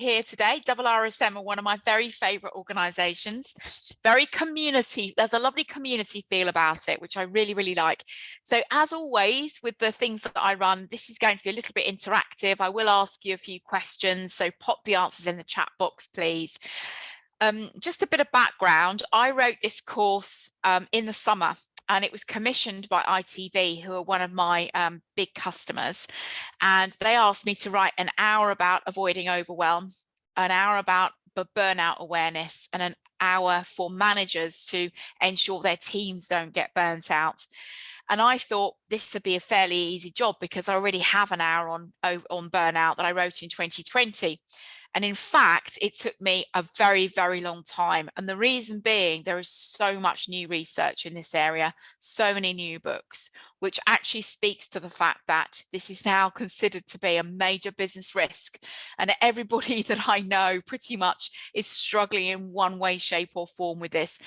here today. RSM are one of my very favorite organizations, very community. There's a lovely community feel about it, which I really, really like. So as always, with the things that I run, this is going to be a little bit interactive. I will ask you a few questions, so pop the answers in the chat box, please. Just a bit of background. I wrote this course in the summer, and it was commissioned by ITV, who are one of my big customers. And they asked me to write an hour about avoiding overwhelm, an hour about burnout awareness, and an hour for managers to ensure their teams don't get burnt out. And I thought this would be a fairly easy job because I already have an hour on burnout that I wrote in 2020. And in fact, it took me a very, very long time. And the reason being, there is so much new research in this area, so many new books, which actually speaks to the fact that this is now considered to be a major business risk. And everybody that I know pretty much is struggling in one way, shape or form with this.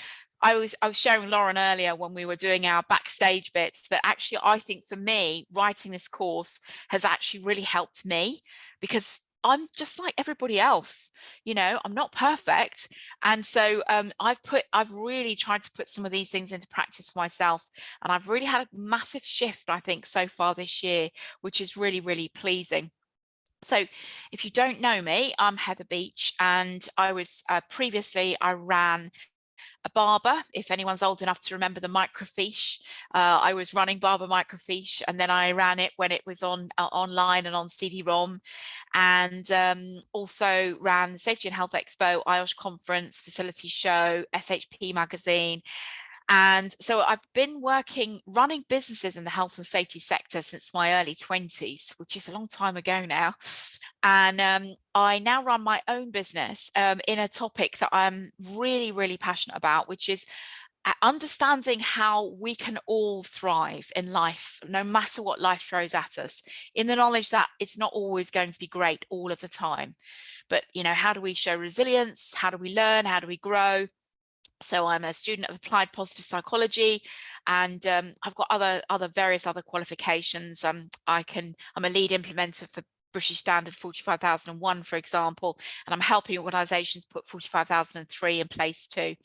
I was sharing Lauren earlier when we were doing our backstage bit that actually I think for me, writing this course has actually really helped me, because I'm just like everybody else, you know, I'm not perfect. And so I've really tried to put some of these things into practice myself. And I've really had a massive shift, I think, so far this year, which is really, really pleasing. So if you don't know me, I'm Heather Beach, and I was previously I ran a Barber, if anyone's old enough to remember the microfiche. I was running Barber microfiche, and then I ran it when it was on online and on CD-ROM, and also ran Safety and Health Expo, IOSH Conference, Facility Show, SHP Magazine. And so I've been running businesses in the health and safety sector since my early 20s, which is a long time ago now. And I now run my own business in a topic that I'm really, really passionate about, which is understanding how we can all thrive in life, no matter what life throws at us, in the knowledge that it's not always going to be great all of the time. But, you know, how do we show resilience? How do we learn? How do we grow? So I'm a student of applied positive psychology, and I've got various other qualifications. I'm a lead implementer for British Standard 45001, for example, and I'm helping organisations put 45003 in place too.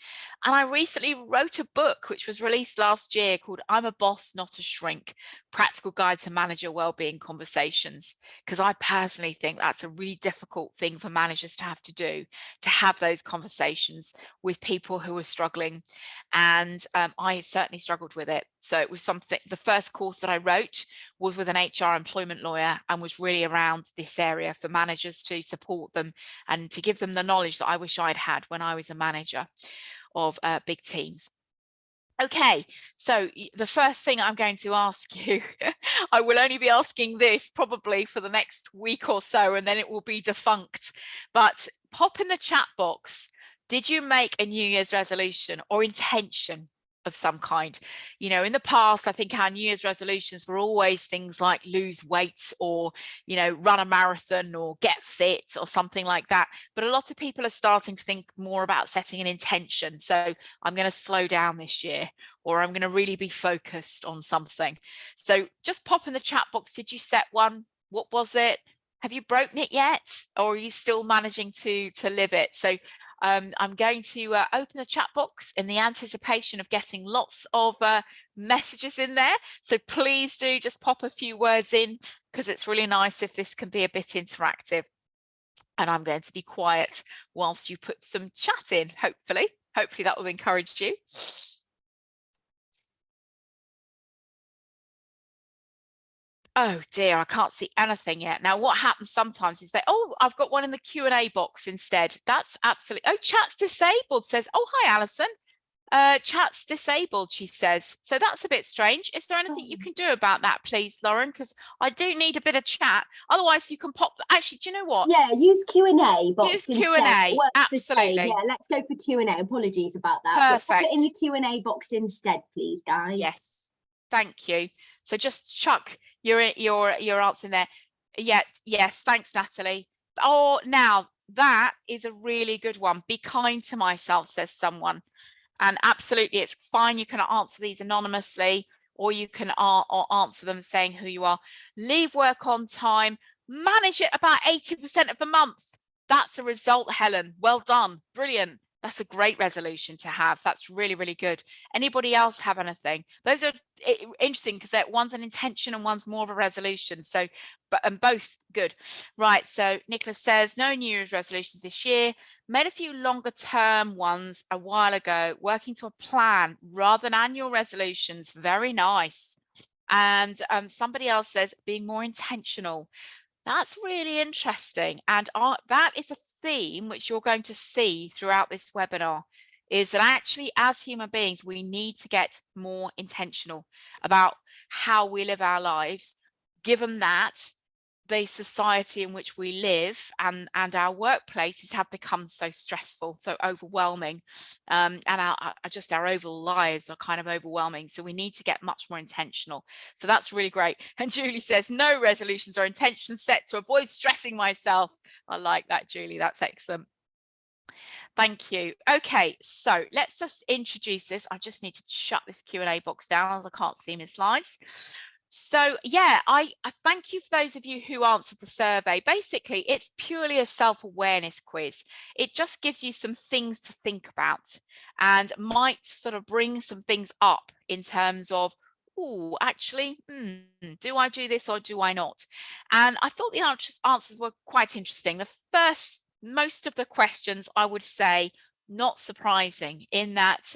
And I recently wrote a book which was released last year called I'm a Boss, Not a Shrink: Practical Guide to Manager Wellbeing Conversations, because I personally think that's a really difficult thing for managers to have to do, to have those conversations with people who are struggling. And I certainly struggled with it. So it was something, the first course that I wrote was with an HR employment lawyer, and was really around this area for managers to support them and to give them the knowledge that I wish I'd had when I was a manager of big teams. Okay, so the first thing I'm going to ask you, I will only be asking this probably for the next week or so, and then it will be defunct. But pop in the chat box, did you make a New Year's resolution or intention of some kind? You know, in the past, I think our New Year's resolutions were always things like lose weight, or, you know, run a marathon, or get fit, or something like that. But a lot of people are starting to think more about setting an intention. So I'm going to slow down this year, or I'm going to really be focused on something. So just pop in the chat box. Did you set one? What was it? Have you broken it yet? Or are you still managing to live it? So I'm going to open the chat box in the anticipation of getting lots of messages in there. So please do just pop a few words in, because it's really nice if this can be a bit interactive. And I'm going to be quiet whilst you put some chat in, hopefully. Hopefully that will encourage you. Oh dear, I can't see anything yet. Now, what happens sometimes is that, oh, I've got one in the Q&A box instead. That's absolutely, oh, chat's disabled, says, oh, hi, Alison. Chat's disabled, she says. So that's a bit strange. Is there anything you can do about that, please, Lauren? Because I do need a bit of chat. Otherwise, you can pop, actually, do you know what? Yeah, use Q&A box. Use Q&A, absolutely. Yeah, let's go for Q&A. Apologies about that. Perfect. But put it in the Q&A box instead, please, guys. Yes. Thank you. So just chuck your answer in there. Yeah, yes, thanks, Natalie. Oh, now that is a really good one. Be kind to myself, says someone. And absolutely, it's fine. You can answer these anonymously, or you can answer them saying who you are. Leave work on time. Manage it about 80% of the month. That's a result, Helen. Well done. Brilliant. That's a great resolution to have. That's really, really good. Anybody else have anything? Those are interesting because one's an intention and one's more of a resolution. So, and both good. Right. So Nicholas says, no New Year's resolutions this year. Made a few longer term ones a while ago, working to a plan rather than annual resolutions. Very nice. And somebody else says, being more intentional. That's really interesting. And that is a theme which you're going to see throughout this webinar, is that actually as human beings, we need to get more intentional about how we live our lives, given that the society in which we live and our workplaces have become so stressful, so overwhelming, and just our overall lives are kind of overwhelming. So we need to get much more intentional. So that's really great. And Julie says, no resolutions or intentions set to avoid stressing myself. I like that, Julie. That's excellent. Thank you. Okay, so let's just introduce this. I just need to shut this Q&A box down as I can't see my slides. So yeah, I thank you for those of you who answered the survey. Basically, it's purely a self-awareness quiz. It just gives you some things to think about and might sort of bring some things up in terms of, oh, actually, do I do this or do I not? And I thought the answers were quite interesting. Most of the questions, I would say, not surprising in that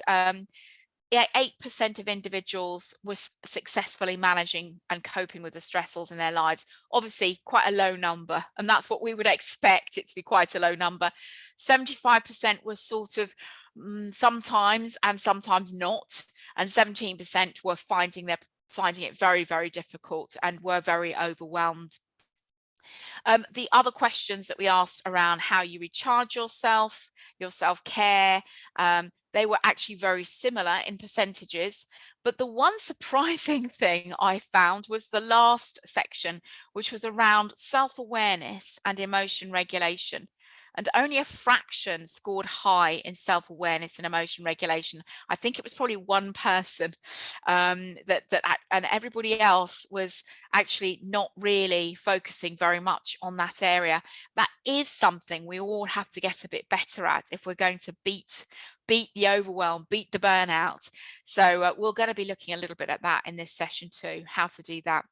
8% of individuals were successfully managing and coping with the stressors in their lives. Obviously, quite a low number, and that's what we would expect it to be, quite a low number. 75% were sort of sometimes and sometimes not, and 17% were finding it very, very difficult and were very overwhelmed. The other questions that we asked around how you recharge yourself, your self-care, they were actually very similar in percentages. But the one surprising thing I found was the last section, which was around self-awareness and emotion regulation. And only a fraction scored high in self-awareness and emotion regulation. I think it was probably one person and everybody else was actually not really focusing very much on that area. That is something we all have to get a bit better at if we're going to beat the overwhelm, beat the burnout. So we're going to be looking a little bit at that in this session too, how to do that.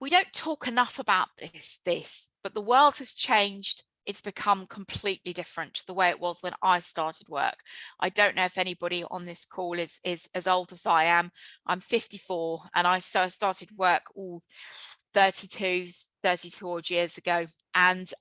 We don't talk enough about this, but the world has changed. It's become completely different to the way it was when I started work. I don't know if anybody on this call is as old as I am. I'm 54 and I started work 32 odd years ago. And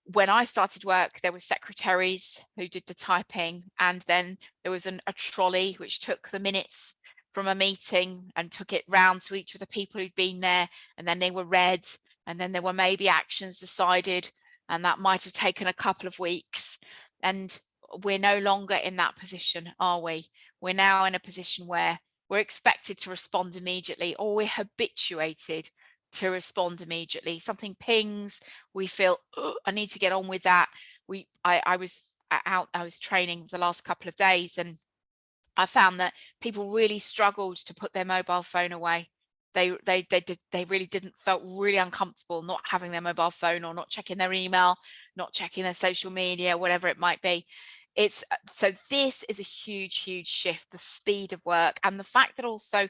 when I started work, there were secretaries who did the typing, and then there was a trolley which took the minutes from a meeting and took it round to each of the people who'd been there, and then they were read, and then there were maybe actions decided, and that might have taken a couple of weeks. And we're no longer in that position, are we? We're now in a position where we're expected to respond immediately, or we're habituated to respond immediately. Something pings, we feel, oh, I need to get on with that. I was training the last couple of days, and I found that people really struggled to put their mobile phone away. They really felt really uncomfortable not having their mobile phone, or not checking their email, not checking their social media, whatever it might be. So this is a huge shift, the speed of work, and the fact that also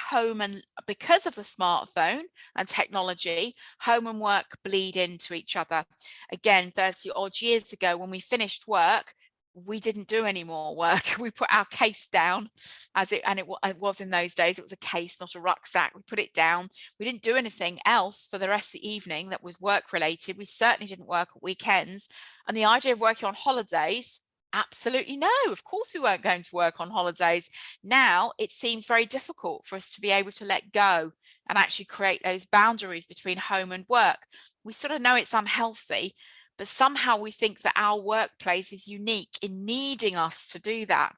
home and because of the smartphone and technology, home and work bleed into each other. Again, 30 odd years ago, when we finished work, we didn't do any more work. We put our case down, it was in those days, it was a case, not a rucksack. We put it down. We didn't do anything else for the rest of the evening that was work related. We certainly didn't work at weekends. And the idea of working on holidays, absolutely no, of course we weren't going to work on holidays. Now it seems very difficult for us to be able to let go and actually create those boundaries between home and work. We sort of know it's unhealthy, but somehow we think that our workplace is unique in needing us to do that.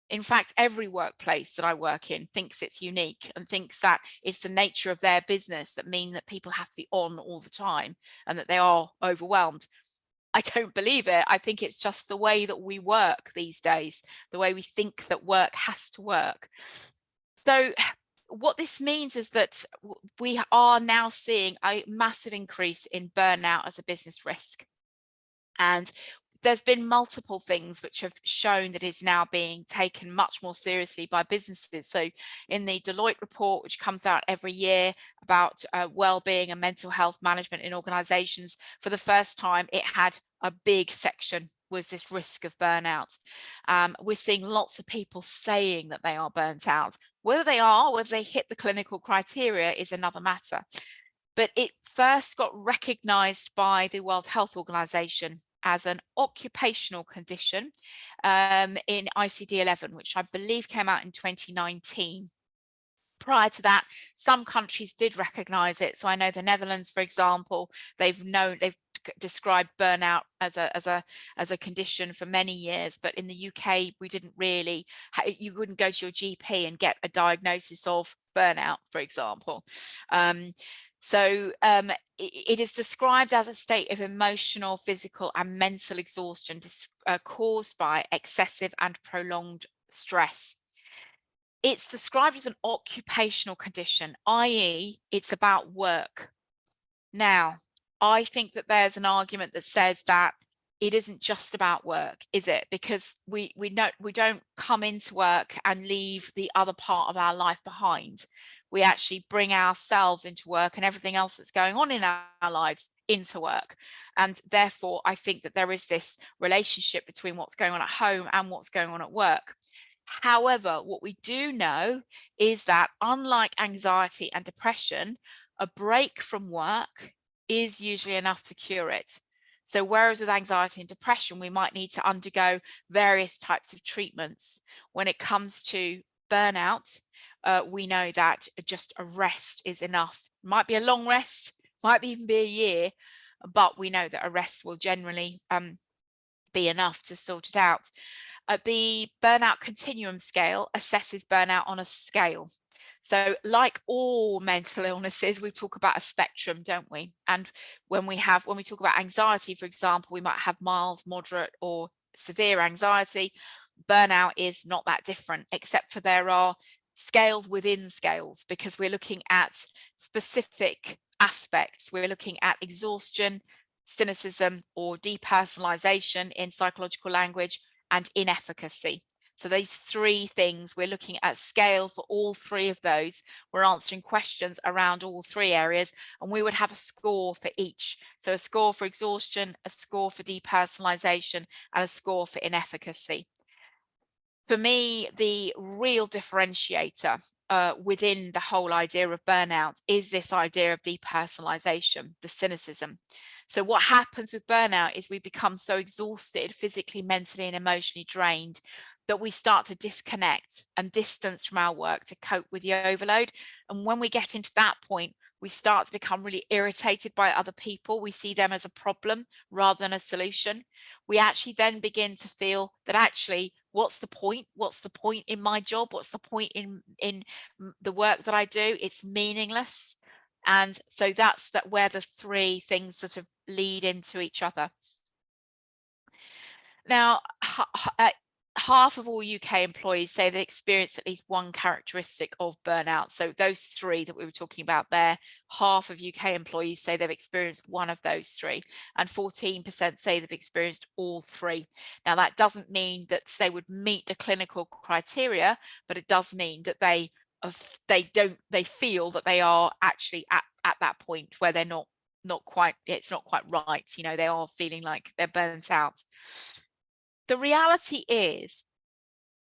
In fact, every workplace that I work in thinks it's unique and thinks that it's the nature of their business that mean that people have to be on all the time and that they are overwhelmed. I don't believe it. I think it's just the way that we work these days, the way we think that work has to work. So what this means is that we are now seeing a massive increase in burnout as a business risk. And there's been multiple things which have shown that it's now being taken much more seriously by businesses. So in the Deloitte report, which comes out every year about well-being and mental health management in organizations, for the first time, it had a big section was this risk of burnout. We're seeing lots of people saying that they are burnt out. Whether they hit the clinical criteria is another matter. But it first got recognized by the World Health Organization as an occupational condition in ICD-11, which I believe came out in 2019. Prior to that, some countries did recognize it. So I know the Netherlands, for example, they've described burnout as a condition for many years, but in the UK we didn't really. You wouldn't go to your GP and get a diagnosis of burnout, for example. It is described as a state of emotional, physical, and mental exhaustion caused by excessive and prolonged stress. It's described as an occupational condition, i.e., it's about work. Now, I think that there's an argument that says that it isn't just about work, is it? Because we don't come into work and leave the other part of our life behind. We actually bring ourselves into work and everything else that's going on in our lives into work. And therefore, I think that there is this relationship between what's going on at home and what's going on at work. However, what we do know is that unlike anxiety and depression, a break from work is usually enough to cure it. So whereas with anxiety and depression, we might need to undergo various types of treatments. When it comes to burnout, we know that just a rest is enough. Might be a long rest, might even be a year, but we know that a rest will generally be enough to sort it out. The burnout continuum scale assesses burnout on a scale. So like all mental illnesses, we talk about a spectrum, don't we? And when we talk about anxiety, for example, we might have mild, moderate, or severe anxiety. Burnout is not that different, except for there are scales within scales, because we're looking at specific aspects. We're looking at exhaustion, cynicism, or depersonalization in psychological language, and inefficacy. So these three things, we're looking at scale for all three of those. We're answering questions around all three areas, and we would have a score for each. So a score for exhaustion, a score for depersonalization, and a score for inefficacy. For me, the real differentiator within the whole idea of burnout is this idea of depersonalization, the cynicism. So what happens with burnout is we become so exhausted, physically, mentally, and emotionally drained, that we start to disconnect and distance from our work to cope with the overload. And when we get into that point, we start to become really irritated by other people. We see them as a problem rather than a solution. We actually then begin to feel that actually, what's the point? What's the point in my job? What's the point in the work that I do? It's meaningless. And so that's where the three things sort of lead into each other. Now, half of all UK employees say they experience at least one characteristic of burnout. So those three that we were talking about there, half of UK employees say they've experienced one of those three, and 14% say they've experienced all three. Now, that doesn't mean that they would meet the clinical criteria, but it does mean that they feel that they are actually at that point where they're not quite, it's not quite right. You know, they are feeling like they're burnt out. The reality is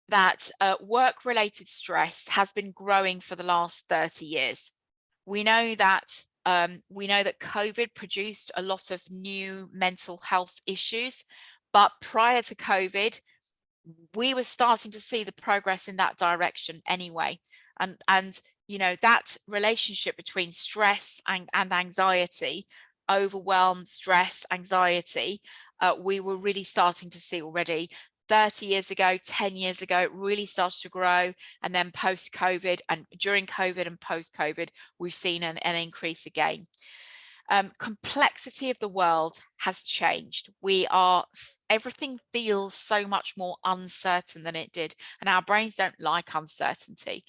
that work-related stress has been growing for the last 30 years. We know that COVID produced a lot of new mental health issues, but prior to COVID, we were starting to see the progress in that direction anyway. And you know, that relationship between stress and anxiety, overwhelm, stress, anxiety, we were really starting to see already. 30 years ago, 10 years ago, it really started to grow. And then post-COVID, and during COVID and post-COVID, we've seen an increase again. Complexity of the world has changed. Everything feels so much more uncertain than it did, and our brains don't like uncertainty.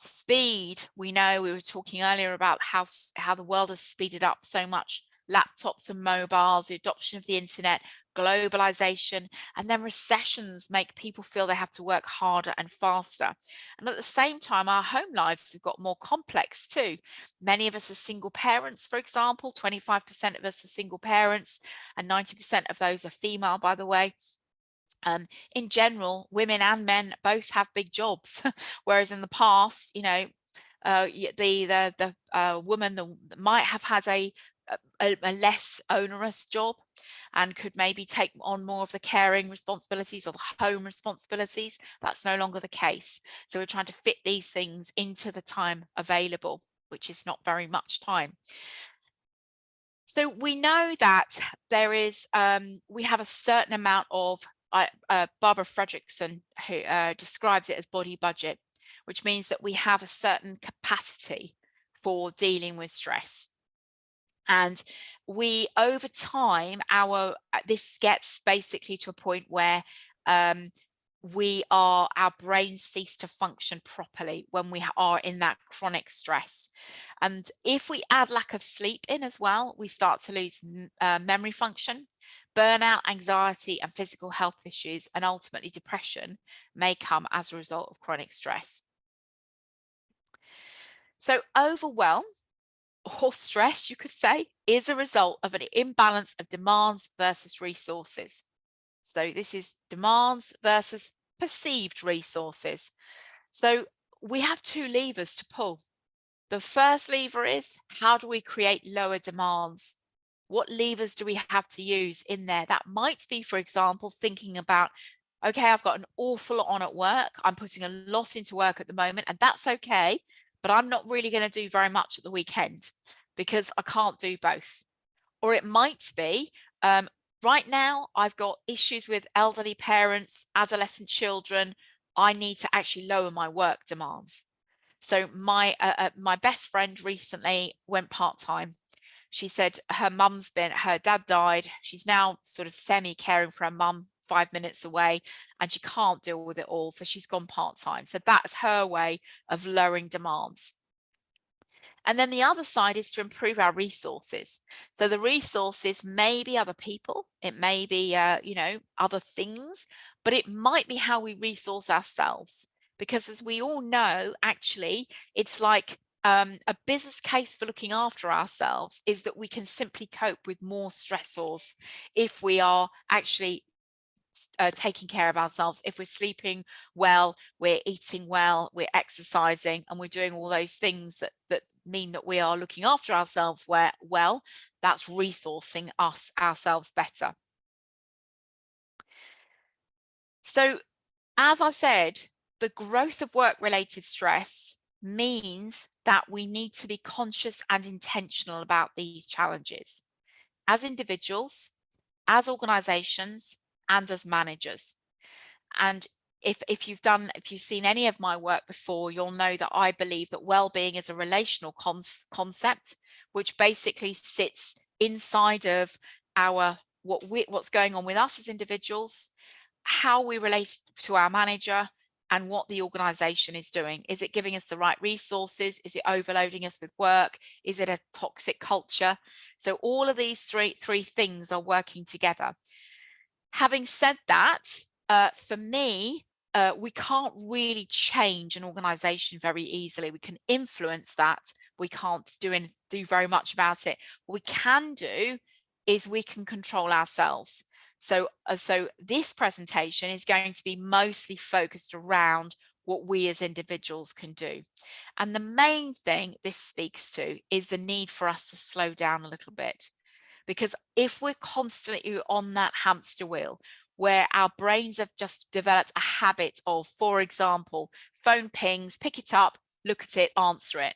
Speed, we know, we were talking earlier about how the world has speeded up so much. Laptops and mobiles, the adoption of the internet, globalization, and then recessions make people feel they have to work harder and faster. And at the same time, our home lives have got more complex too. Many of us are single parents, for example, 25% of us are single parents, and 90% of those are female, by the way. In general, women and men both have big jobs, whereas in the past, you know, the woman might have had a less onerous job and could maybe take on more of the caring responsibilities or the home responsibilities. That's no longer the case. So we're trying to fit these things into the time available, which is not very much time. So we know that there is, we have a certain amount of, Barbara Fredrickson, who describes it as body budget, which means that we have a certain capacity for dealing with stress. And we, over time, this gets basically to a point where our brains cease to function properly when we are in that chronic stress. And if we add lack of sleep in as well, we start to lose memory function. Burnout, anxiety, and physical health issues, and ultimately depression, may come as a result of chronic stress. So overwhelm, or stress, you could say, is a result of an imbalance of demands versus resources. So this is demands versus perceived resources. So we have two levers to pull. The first lever is, how do we create lower demands? What levers do we have to use in there? That might be, for example, thinking about, okay, I've got an awful lot on at work. I'm putting a lot into work at the moment, and that's okay, but I'm not really going to do very much at the weekend because I can't do both. Or it might be, right now I've got issues with elderly parents, adolescent children. I need to actually lower my work demands. So my best friend recently went part-time. She said her dad died. She's now sort of semi-caring for her mum 5 minutes away, and she can't deal with it all. So she's gone part-time. So that's her way of lowering demands. And then the other side is to improve our resources. So the resources may be other people, it may be, other things, but it might be how we resource ourselves. Because as we all know, actually, it's like a business case for looking after ourselves is that we can simply cope with more stressors if we are actually taking care of ourselves. If we're sleeping well, we're eating well, we're exercising, and we're doing all those things that mean that we are looking after ourselves well, that's resourcing ourselves better. So as I said, the growth of work-related stress means that we need to be conscious and intentional about these challenges as individuals, as organizations, and as managers. And if you've seen any of my work before, you'll know that I believe that well-being is a relational concept, which basically sits inside of what's going on with us as individuals, how we relate to our manager, and what the organization is doing. Is it giving us the right resources? Is it overloading us with work? Is it a toxic culture? So all of these three things are working together. Having said that, for me, we can't really change an organization very easily. We can influence that. We can't do very much about it. What we can do is we can control ourselves. So this presentation is going to be mostly focused around what we as individuals can do. And the main thing this speaks to is the need for us to slow down a little bit. Because if we're constantly on that hamster wheel, where our brains have just developed a habit of, for example, phone pings, pick it up, look at it, answer it.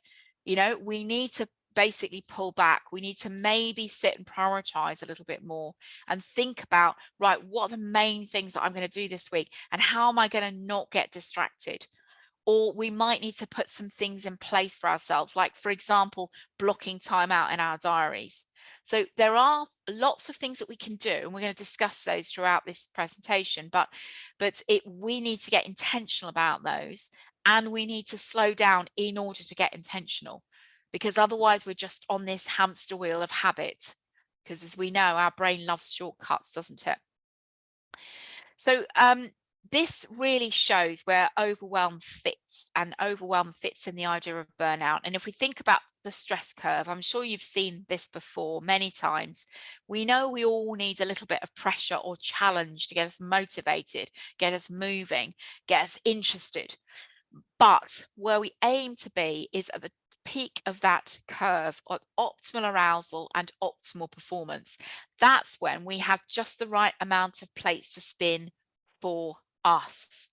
We need to basically pull back. We need to maybe sit and prioritize a little bit more and think about, right, what are the main things that I'm going to do this week, and how am I going to not get distracted? Or we might need to put some things in place for ourselves, like, for example, blocking time out in our diaries. So there are lots of things that we can do, and we're going to discuss those throughout this presentation, but we need to get intentional about those. and we need to slow down in order to get intentional, because otherwise we're just on this hamster wheel of habit, because as we know, our brain loves shortcuts, doesn't it? So this really shows where overwhelm fits, and overwhelm fits in the idea of burnout. And if we think about the stress curve, I'm sure you've seen this before many times. We know we all need a little bit of pressure or challenge to get us motivated, get us moving, get us interested. But where we aim to be is at the peak of that curve of optimal arousal and optimal performance. That's when we have just the right amount of plates to spin for us.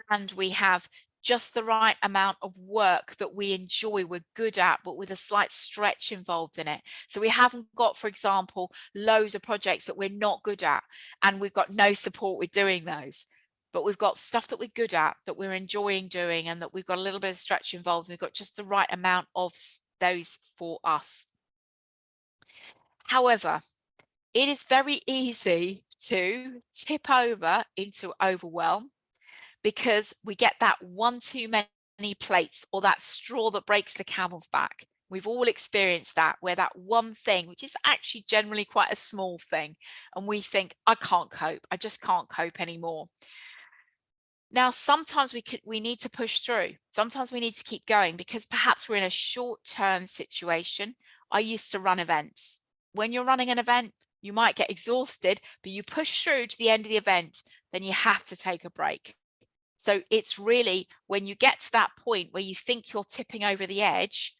And we have just the right amount of work that we enjoy, we're good at, but with a slight stretch involved in it. So we haven't got, for example, loads of projects that we're not good at, and we've got no support with doing those. But we've got stuff that we're good at, that we're enjoying doing, and that we've got a little bit of stretch involved. And we've got just the right amount of those for us. However, it is very easy to tip over into overwhelm, because we get that one too many plates, or that straw that breaks the camel's back. We've all experienced that, where that one thing, which is actually generally quite a small thing, and we think, I can't cope, I just can't cope anymore. Now, sometimes we need to push through. Sometimes we need to keep going, because perhaps we're in a short-term situation. I used to run events. When you're running an event, you might get exhausted, but you push through to the end of the event, then you have to take a break. So it's really when you get to that point where you think you're tipping over the edge,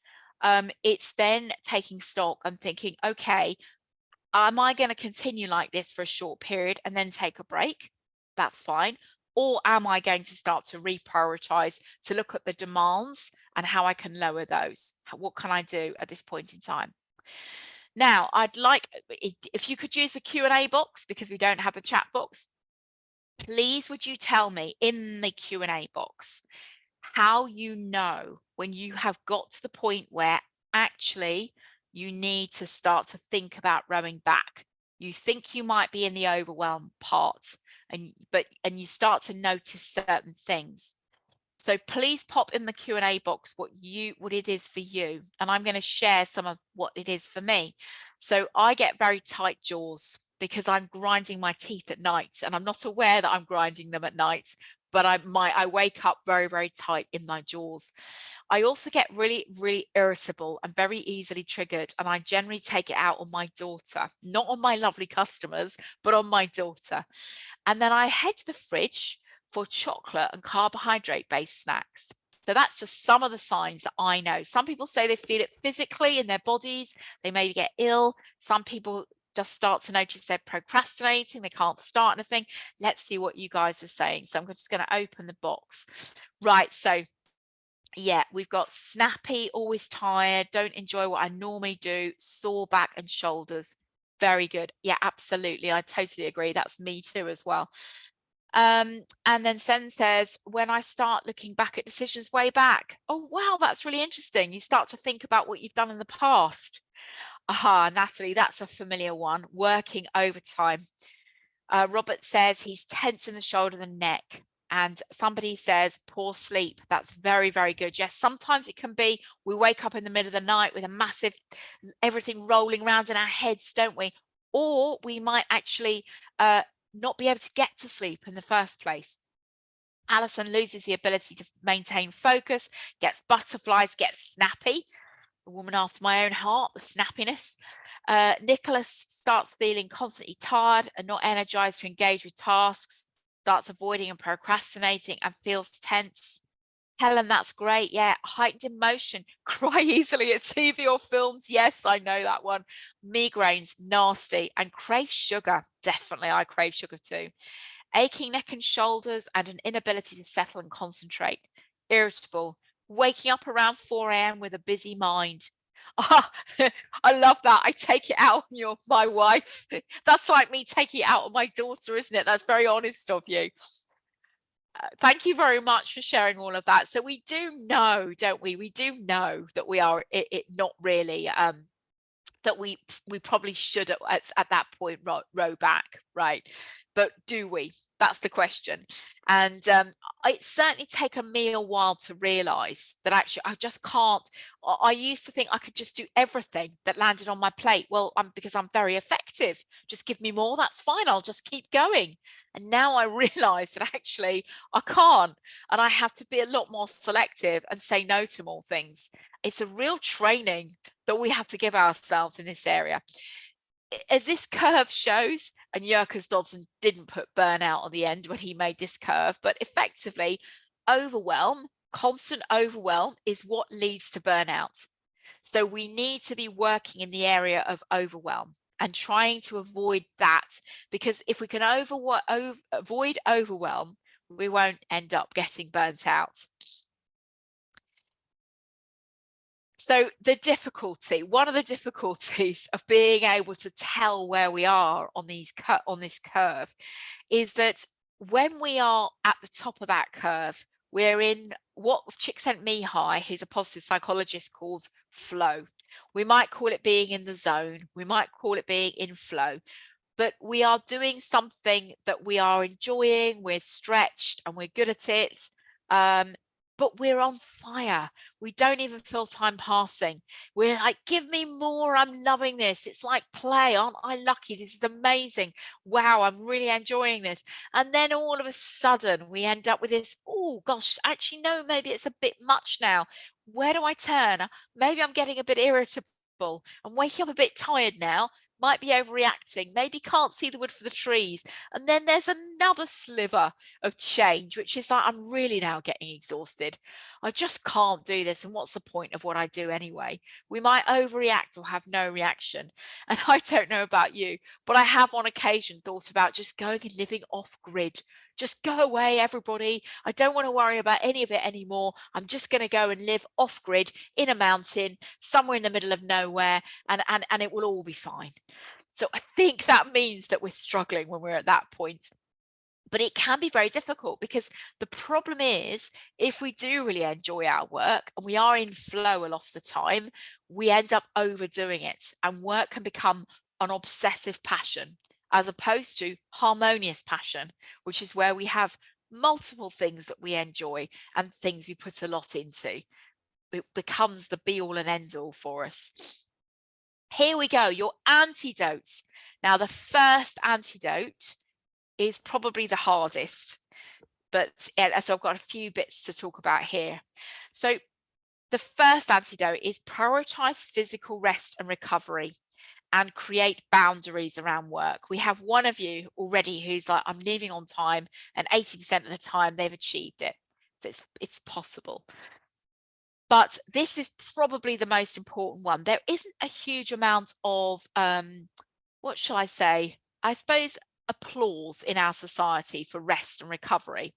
it's then taking stock and thinking, okay, am I going to continue like this for a short period and then take a break? That's fine. Or am I going to start to reprioritize, to look at the demands and how I can lower those? What can I do at this point in time? Now, I'd like, if you could use the Q&A box, because we don't have the chat box, please would you tell me in the Q&A box how you know when you have got to the point where actually you need to start to think about rowing back. You think you might be in the overwhelm part, and you start to notice certain things. So please pop in the Q&A box what it is for you, and I'm going to share some of what it is for me. So I get very tight jaws because I'm grinding my teeth at night, and I'm not aware that I'm grinding them at night, but I wake up very, very tight in my jaws. I also get really, really irritable and very easily triggered, and I generally take it out on my daughter, not on my lovely customers, but on my daughter. And then I head to the fridge for chocolate and carbohydrate-based snacks. So that's just some of the signs that I know. Some people say they feel it physically in their bodies. They maybe get ill. Some people just start to notice they're procrastinating. They can't start anything. Let's see what you guys are saying. So I'm just going to open the box. Right. So yeah, we've got snappy, always tired, don't enjoy what I normally do, sore back and shoulders. Very good. Yeah, absolutely. I totally agree. That's me too as well. And then Sen says, when I start looking back at decisions way back. Oh, wow, that's really interesting. You start to think about what you've done in the past. Aha, Natalie, that's a familiar one. Working overtime. Robert says he's tense in the shoulder and neck. And somebody says poor sleep. That's very, very good. Yes, sometimes it can be we wake up in the middle of the night with a massive everything rolling around in our heads, don't we? Or we might actually not be able to get to sleep in the first place. Alison loses the ability to maintain focus, gets butterflies, gets snappy. A woman after my own heart, the snappiness. Nicholas starts feeling constantly tired and not energized to engage with tasks, starts avoiding and procrastinating and feels tense. Helen, that's great. Yeah, heightened emotion, cry easily at TV or films. Yes, I know that one. Migraines, nasty, and crave sugar. Definitely, I crave sugar too. Aching neck and shoulders and an inability to settle and concentrate. Irritable, waking up around 4 a.m. with a busy mind. Ah, I love that. I take it out on my wife. That's like me taking it out on my daughter, isn't it? That's very honest of you. Thank you very much for sharing all of that. So we do know, don't we? We do know that we are not really that we probably should at that point row back, right? but do we? That's the question. And it's certainly taken me a while to realize that actually I just can't. I used to think I could just do everything that landed on my plate. Well, because I'm very effective. Just give me more, that's fine. I'll just keep going. And now I realize that actually I can't, and I have to be a lot more selective and say no to more things. It's a real training that we have to give ourselves in this area. As this curve shows, and Yerkes Dodson didn't put burnout on the end when he made this curve, but effectively overwhelm, constant overwhelm is what leads to burnout. So we need to be working in the area of overwhelm and trying to avoid that, because if we can avoid overwhelm, we won't end up getting burnt out. So one of the difficulties of being able to tell where we are on this curve is that when we are at the top of that curve, we're in what Csikszentmihalyi, who's a positive psychologist, calls flow. We might call it being in the zone. We might call it being in flow. But we are doing something that we are enjoying. We're stretched and we're good at it. But we're on fire. We don't even feel time passing. We're like, give me more. I'm loving this. It's like play. Aren't I lucky? This is amazing. Wow, I'm really enjoying this. And then all of a sudden we end up with this, oh gosh, actually, no, maybe it's a bit much now. Where do I turn? Maybe I'm getting a bit irritable. I'm waking up a bit tired now. Might be overreacting, maybe can't see the wood for the trees. And then there's another sliver of change, which is like, I'm really now getting exhausted. I just can't do this. And what's the point of what I do anyway? We might overreact or have no reaction. And I don't know about you, but I have on occasion thought about just going and living off grid. Just go away, everybody. I don't want to worry about any of it anymore. I'm just going to go and live off grid in a mountain, somewhere in the middle of nowhere, and it will all be fine. So I think that means that we're struggling when we're at that point. But it can be very difficult, because the problem is, if we do really enjoy our work and we are in flow a lot of the time, we end up overdoing it, and work can become an obsessive passion as opposed to harmonious passion, which is where we have multiple things that we enjoy and things we put a lot into. It becomes the be all and end all for us. Here we go, your antidotes. Now, the first antidote is probably the hardest, but so I've got a few bits to talk about here. So the first antidote is prioritize physical rest and recovery and create boundaries around work. We have one of you already who's like, I'm leaving on time, and 80% of the time they've achieved it. So it's possible. But this is probably the most important one. There isn't a huge amount of, what shall I say? I suppose applause in our society for rest and recovery.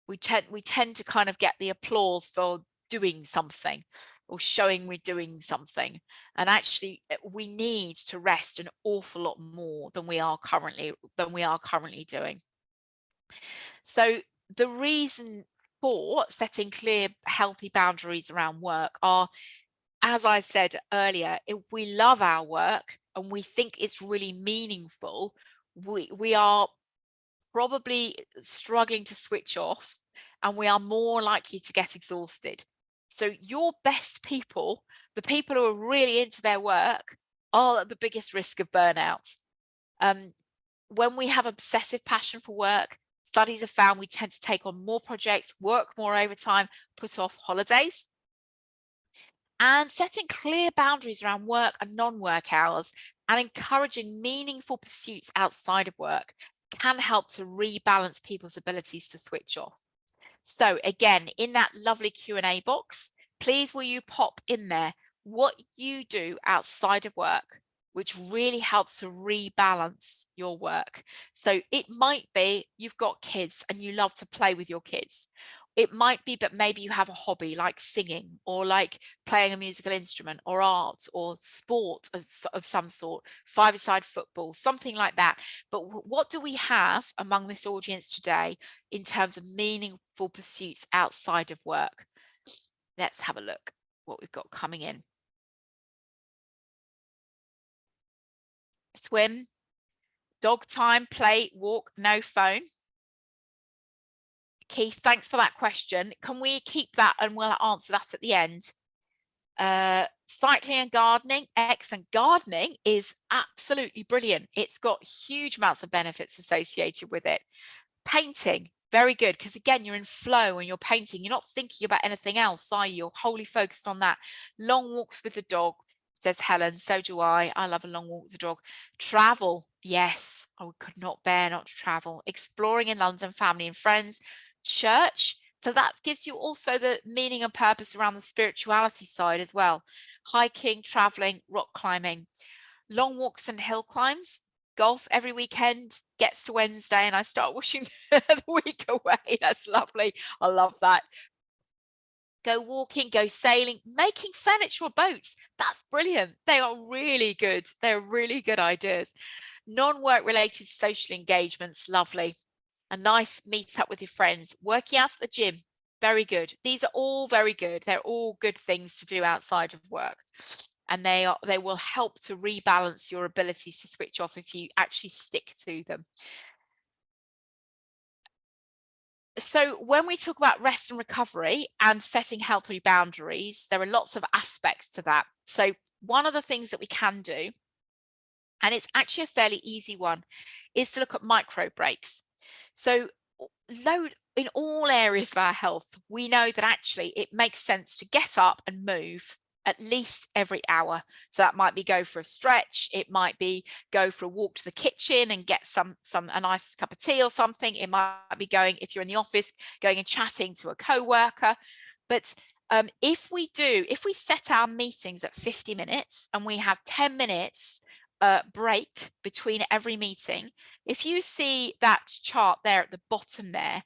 We tend to kind of get the applause for doing something or showing we're doing something. And actually, we need to rest an awful lot more than we are currently doing. So the reason for setting clear, healthy boundaries around work are, as I said earlier, if we love our work and we think it's really meaningful, we are probably struggling to switch off, and we are more likely to get exhausted. So your best people, the people who are really into their work, are at the biggest risk of burnout. When we have obsessive passion for work, studies have found we tend to take on more projects, work more overtime, put off holidays. And setting clear boundaries around work and non-work hours and encouraging meaningful pursuits outside of work can help to rebalance people's abilities to switch off. So again, in that lovely Q&A box, please will you pop in there what you do outside of work, which really helps to rebalance your work. So it might be you've got kids and you love to play with your kids. It might be that maybe you have a hobby like singing or like playing a musical instrument or art or sport of some sort, five-a-side football, something like that. But what do we have among this audience today in terms of meaningful pursuits outside of work? Let's have a look what we've got coming in. Swim, Dog time, play, walk, no phone. Keith, thanks for that question. Can we keep that and we'll answer that at the end? Cycling and gardening, excellent. Gardening is absolutely brilliant. It's got huge amounts of benefits associated with it. Painting, very good, because again, you're in flow and you're painting. You're not thinking about anything else, are you? You're wholly focused on that. Long walks with the dog, says Helen. So do I. I love a long walk with the dog. Travel, yes. I could not bear not to travel. Exploring in London, family and friends. Church, so that gives you also the meaning and purpose around the spirituality side as well. Hiking, traveling, rock climbing, long walks and hill climbs. Golf every weekend, gets to Wednesday and I start wishing the week away. That's lovely. I love that. Go walking, go sailing, making furniture or boats. That's brilliant. They are really good. They're really good ideas. Non-work related social engagements, lovely. A nice meet up with your friends, working out at the gym, very good. These are all very good. They're all good things to do outside of work. And they will help to rebalance your abilities to switch off if you actually stick to them. So when we talk about rest and recovery and setting healthy boundaries, there are lots of aspects to that. So one of the things that we can do, and it's actually a fairly easy one, is to look at micro breaks. So in all areas of our health, we know that actually it makes sense to get up and move at least every hour. So that might be go for a stretch, it might be go for a walk to the kitchen and get a nice cup of tea or something. It might be going, if you're in the office, going and chatting to a co-worker. But if we set our meetings at 50 minutes and we have 10 minutes break between every meeting, if you see that chart there at the bottom there,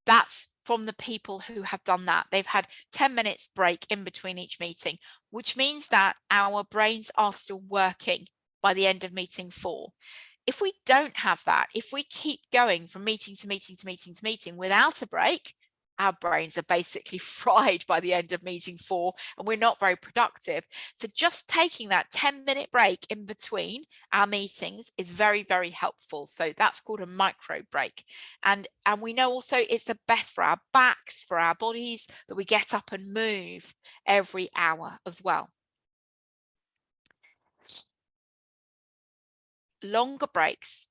that's from the people who have done that. They've had 10 minutes break in between each meeting, which means that our brains are still working by the end of meeting 4. If we don't have that, if we keep going from meeting to meeting to meeting to meeting without a break, our brains are basically fried by the end of meeting 4 and we're not very productive. So just taking that 10-minute break in between our meetings is very, very helpful. So that's called a micro break. And we know also it's the best for our backs, for our bodies, that we get up and move every hour as well. Longer breaks.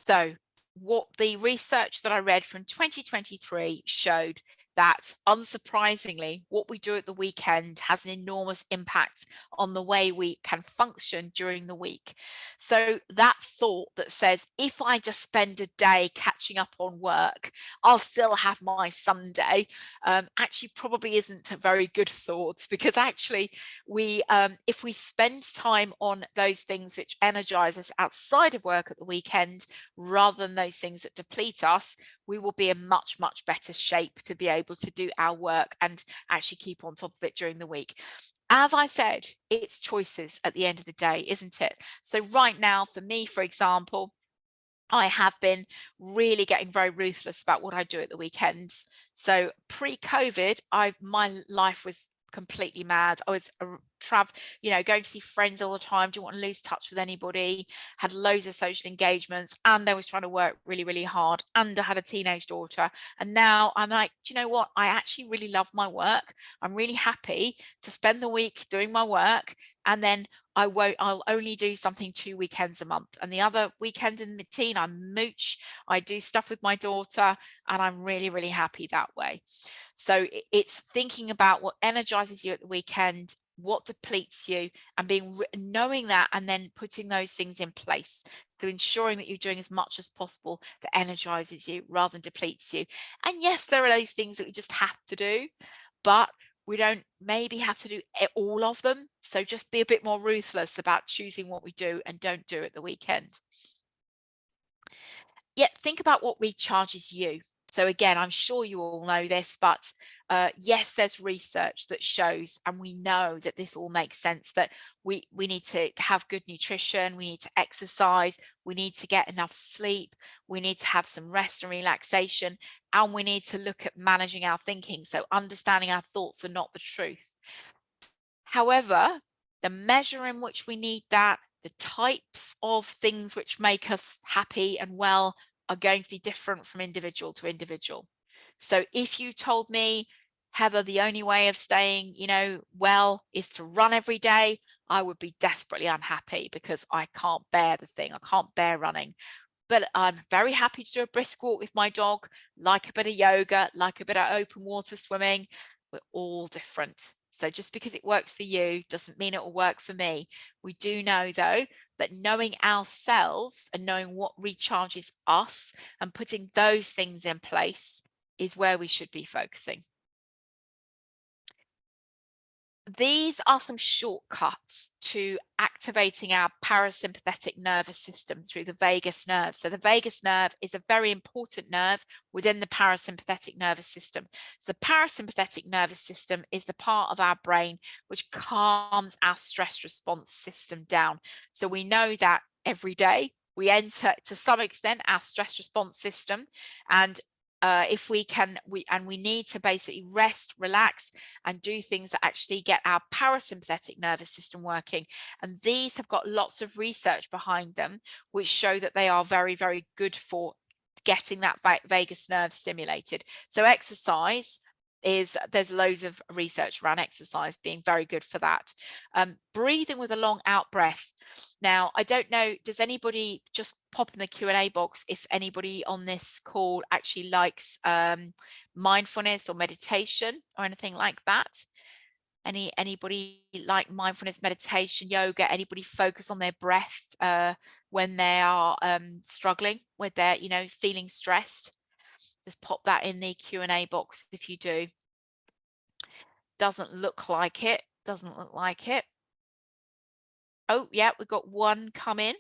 So what the research that I read from 2023 showed that, unsurprisingly, what we do at the weekend has an enormous impact on the way we can function during the week. So that thought that says, if I just spend a day catching up on work, I'll still have my Sunday, actually probably isn't a very good thought, because actually if we spend time on those things which energize us outside of work at the weekend, rather than those things that deplete us, we will be in much, much better shape to be able to do our work and actually keep on top of it during the week. As I said, it's choices at the end of the day, isn't it? So right now, for me, for example, I have been really getting very ruthless about what I do at the weekends. So pre-COVID, my life was completely mad. I was going to see friends all the time, didn't want to lose touch with anybody, had loads of social engagements, and I was trying to work really, really hard, and I had a teenage daughter. And now I'm like, do you know what? I actually really love my work. I'm really happy to spend the week doing my work, and then I'll only do something 2 weekends a month. And the other weekend in mid-teen, I mooch, I do stuff with my daughter, and I'm really, really happy that way. So it's thinking about what energizes you at the weekend, what depletes you, and knowing that, and then putting those things in place. So ensuring that you're doing as much as possible that energizes you rather than depletes you. And yes, there are those things that we just have to do, but we don't maybe have to do all of them. So just be a bit more ruthless about choosing what we do and don't do at the weekend. Yet think about what recharges you. So again, I'm sure you all know this, but yes, there's research that shows, and we know that this all makes sense, that we need to have good nutrition, we need to exercise, we need to get enough sleep, we need to have some rest and relaxation, and we need to look at managing our thinking. So understanding our thoughts are not the truth. However, the measure in which we need that The types of things which make us happy and well are going to be different from individual to individual. So if you told me, Heather, the only way of staying, well is to run every day, I would be desperately unhappy because I can't bear the thing. I can't bear running. But I'm very happy to do a brisk walk with my dog, like a bit of yoga, like a bit of open water swimming. We're all different. So just because it works for you doesn't mean it will work for me. We do know, though, that knowing ourselves and knowing what recharges us and putting those things in place is where we should be focusing. These are some shortcuts to activating our parasympathetic nervous system through the vagus nerve. So the vagus nerve is a very important nerve within the parasympathetic nervous system. So the parasympathetic nervous system is the part of our brain which calms our stress response system down. So we know that every day we enter, to some extent, our stress response system, and if we need to basically rest, relax, and do things that actually get our parasympathetic nervous system working. And these have got lots of research behind them, which show that they are very, very good for getting that vagus nerve stimulated. So exercise there's loads of research around exercise being very good for that. Breathing with a long out breath. Now, I don't know, does anybody just pop in the Q&A box if anybody on this call actually likes mindfulness or meditation or anything like that? Anybody like mindfulness, meditation, yoga? Anybody focus on their breath when they are struggling with their, feeling stressed? Just pop that in the Q&A box if you do. Doesn't look like it. Doesn't look like it. Oh, yeah, we've got one come in.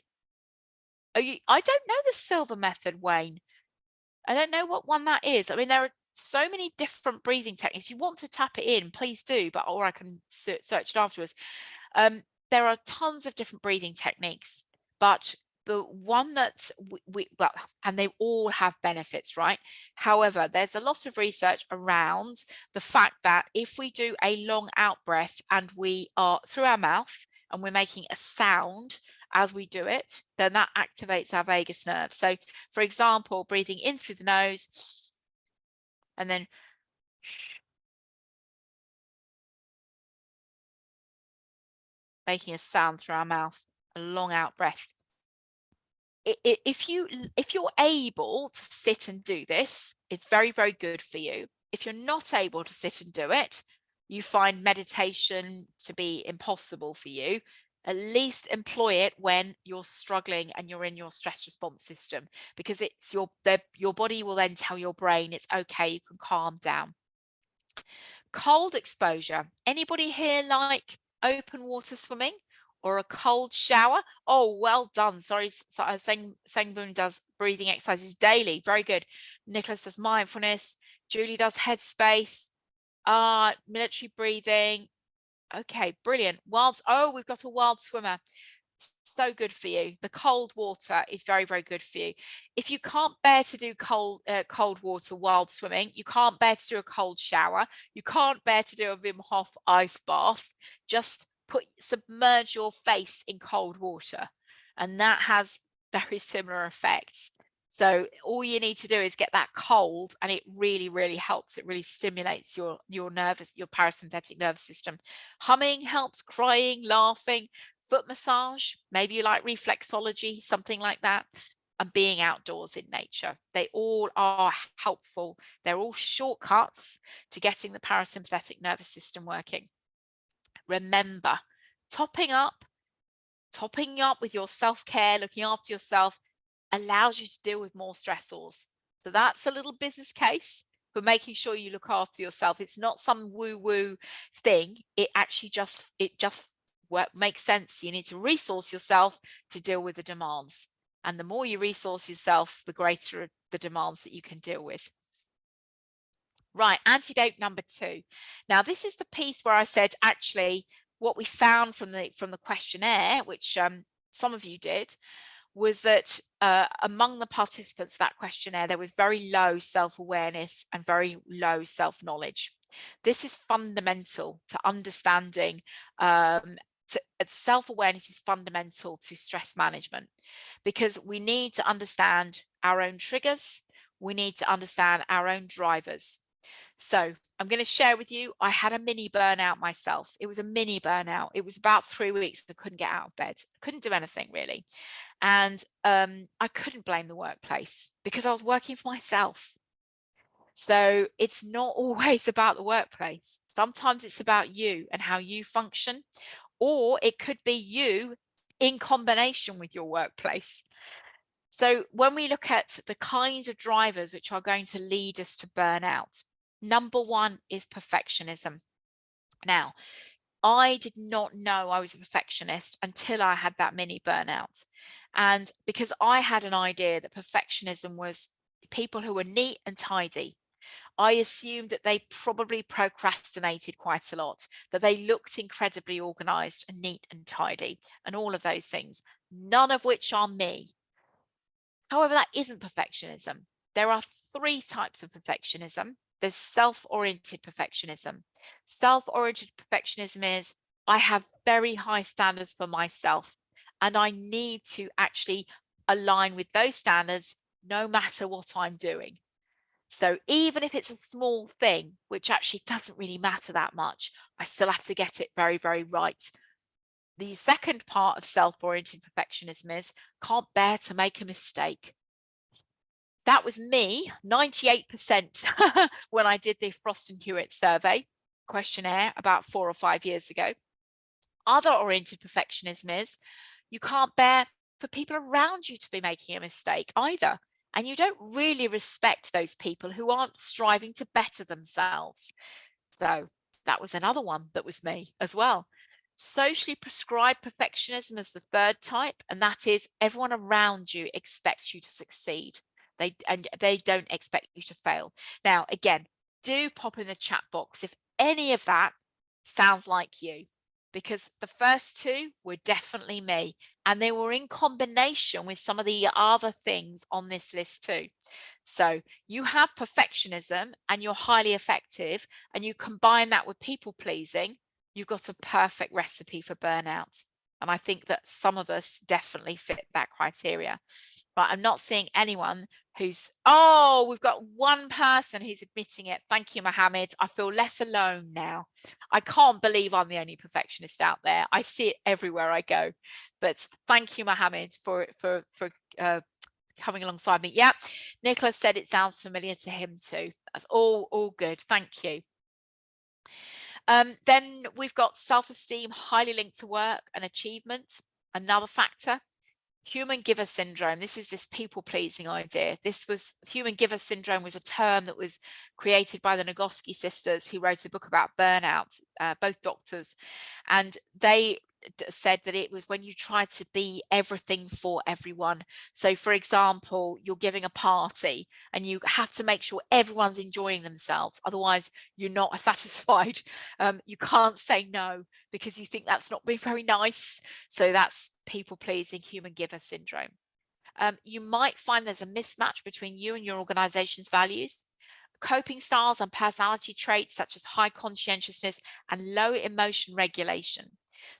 I don't know the silver method, Wayne. I don't know what one that is. I mean, there are so many different breathing techniques. You want to tap it in, please do, or I can search it afterwards. There are tons of different breathing techniques, but the one that and they all have benefits, right? However, there's a lot of research around the fact that if we do a long out breath and we are through our mouth and we're making a sound as we do it, then that activates our vagus nerve. So, for example, breathing in through the nose and then making a sound through our mouth, a long out breath. If you're able to sit and do this, it's very, very good for you. If you're not able to sit and do it, you find meditation to be impossible for you, at least employ it when you're struggling and you're in your stress response system, because it's your body will then tell your brain it's okay, you can calm down. Cold exposure. Anybody here like open water swimming or a cold shower? Oh, well done. Sorry, Sangbun does breathing exercises daily. Very good. Nicholas does mindfulness. Julie does headspace. Military breathing. Okay, brilliant. We've got a wild swimmer. So good for you. The cold water is very, very good for you. If you can't bear to do cold water while swimming, you can't bear to do a cold shower, you can't bear to do a Wim Hof ice bath, just submerge your face in cold water, and that has very similar effects. So all you need to do is get that cold, and it really, really helps. It really stimulates your parasympathetic nervous system. Humming helps, crying, laughing, foot massage, maybe you like reflexology, something like that, and being outdoors in nature. They all are helpful. They're all shortcuts to getting the parasympathetic nervous system working. Remember, topping up with your self-care, looking after yourself, allows you to deal with more stressors. So that's a little business case for making sure you look after yourself. It's not some woo-woo thing. It actually just makes sense. You need to resource yourself to deal with the demands. And the more you resource yourself, the greater the demands that you can deal with. Right, antidote number 2. Now, this is the piece where I said, actually, what we found from the questionnaire, which some of you did, was that among the participants of that questionnaire, there was very low self-awareness and very low self-knowledge. This is fundamental to understanding self-awareness is fundamental to stress management, because we need to understand our own triggers. We need to understand our own drivers. So I'm going to share with you, I had a mini burnout myself. It was a mini burnout. It was about 3 weeks. I couldn't get out of bed. Couldn't do anything really. And I couldn't blame the workplace because I was working for myself. So it's not always about the workplace. Sometimes it's about you and how you function, or it could be you in combination with your workplace. So when we look at the kinds of drivers which are going to lead us to burnout, number one is perfectionism. Now, I did not know I was a perfectionist until I had that mini burnout. And because I had an idea that perfectionism was people who were neat and tidy, I assumed that they probably procrastinated quite a lot, that they looked incredibly organized and neat and tidy, and all of those things, none of which are me. However, that isn't perfectionism. There are 3 types of perfectionism. There's self-oriented perfectionism. Self-oriented perfectionism is, I have very high standards for myself, and I need to actually align with those standards no matter what I'm doing. So even if it's a small thing, which actually doesn't really matter that much, I still have to get it very, very right. The second part of self-oriented perfectionism is, can't bear to make a mistake. That was me, 98% when I did the Frost and Hewitt survey questionnaire about 4 or 5 years ago. Other oriented perfectionism is, you can't bear for people around you to be making a mistake either. And you don't really respect those people who aren't striving to better themselves. So that was another one that was me as well. Socially prescribed perfectionism is the third type, and that is, everyone around you expects you to succeed. They don't expect you to fail. Now, again, do pop in the chat box if any of that sounds like you, because the first 2 were definitely me, and they were in combination with some of the other things on this list too. So you have perfectionism and you're highly effective, and you combine that with people pleasing, you've got a perfect recipe for burnout. And I think that some of us definitely fit that criteria. But I'm not seeing anyone who's, oh, we've got one person who's admitting it. Thank you, Mohammed. I feel less alone now. I can't believe I'm the only perfectionist out there. I see it everywhere I go. But thank you, Mohammed, for coming alongside me. Yeah, Nicholas said it sounds familiar to him too. That's all good. Thank you. Then we've got self-esteem highly linked to work and achievement. Another factor. Human giver syndrome. This is this people-pleasing idea. Human giver syndrome was a term that was created by the Nagoski sisters, who wrote a book about burnout, both doctors, and they said that it was when you try to be everything for everyone. So for example, you're giving a party and you have to make sure everyone's enjoying themselves, otherwise you're not satisfied. You can't say no because you think that's not being very nice. So that's people pleasing, human giver syndrome. You might find there's a mismatch between you and your organization's values. Coping styles and personality traits such as high conscientiousness and low emotion regulation.